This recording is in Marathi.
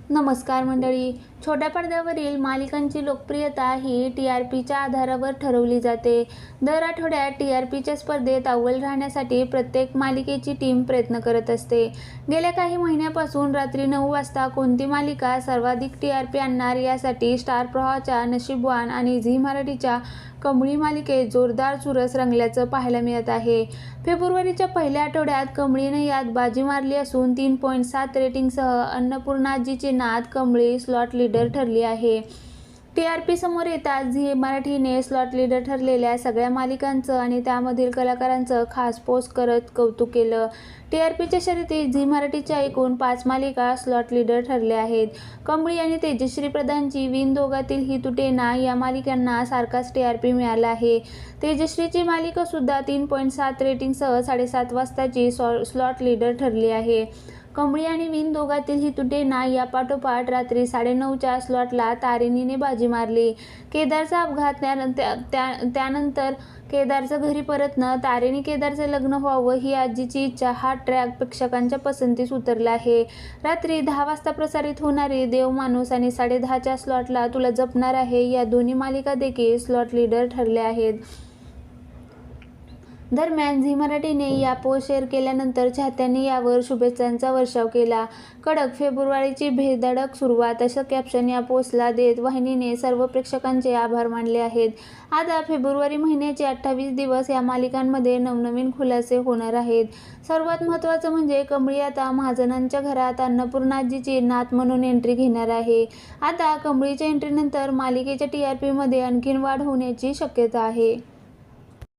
नमस्कार मंडळी. छोट्या पडद्यावरील मालिकांची लोकप्रियता ही TRPच्या आधारावर ठरवली जाते. दर आठवड्यात TRPच्या स्पर्धेत अव्वल राहण्यासाठी प्रत्येक मालिकेची टीम प्रयत्न करत असते. गेल्या काही महिन्यांपासून रात्री 9 वाजता कोणती मालिका सर्वाधिक TRP आणणार यासाठी स्टार प्रवाहच्या नशीबवान आणि झी मराठीच्या कमळी मालिकेत जोरदार चुरस रंगल्याचं पाहायला मिळत आहे. फेब्रुवारीच्या पहिल्या आठवड्यात कमळीने यात बाजी मारली असून 3.7 रेटिंगसह अन्नपूर्णाजीची नात कमळी स्लॉट लीडर ठरली आहे. TRP समोर येताच झी मराठीने स्लॉट लीडर ठरलेल्या सगळ्या मालिकांचं आणि त्यामधील कलाकारांचं खास पोस्ट करत कौतुक केलं. TRPच्या शर्यतीत झी मराठीच्या एकूण 5 मालिका स्लॉट लीडर ठरल्या आहेत. कमळी आणि तेजश्री प्रधानची विण दोघातील ही तुटे ना या मालिकांना सारखाच TRP मिळाला आहे. तेजश्रीची मालिकासुद्धा 3.7 रेटिंगसह 7:30 वाजताची स्लॉट लीडर ठरली आहे. कमळी आणि विण दोघातील ही तुटे ना या पाठोपाठ रात्री 9:30च्या स्लॉटला तारिणीने बाजी मारली. केदारचा अपघात त्यानंतर केदारचं घरी परतणं, तारिणी केदारचं लग्न व्हावं ही आजीची इच्छा हा ट्रॅक प्रेक्षकांच्या पसंतीस उतरला आहे. रात्री 10 वाजता प्रसारित होणारी देवमाणूस आणि 10:30च्या स्लॉटला तुला जपणार आहे या दोन्ही मालिका देखील स्लॉट लीडर ठरल्या आहेत. दरम्यान झी मराठीने या पोस्ट शेअर केल्यानंतर चाहत्यांनी यावर शुभेच्छांचा वर्षाव केला. कडक फेब्रुवारीची बेधडक सुरुवात असं कॅप्शन या पोस्टला देत वाहिनीने सर्व प्रेक्षकांचे आभार मानले आहेत. आता फेब्रुवारी महिन्याचे 28 दिवस या मालिकांमध्ये नवनवीन खुलासे होणार आहेत. सर्वात महत्त्वाचं म्हणजे कमळी आता महाजनांच्या घरात अन्नपूर्णाजीची नात म्हणून एंट्री घेणार आहे. आता कमळीच्या एंट्रीनंतर मालिकेच्या TRPमध्ये आणखीन वाढ होण्याची शक्यता आहे.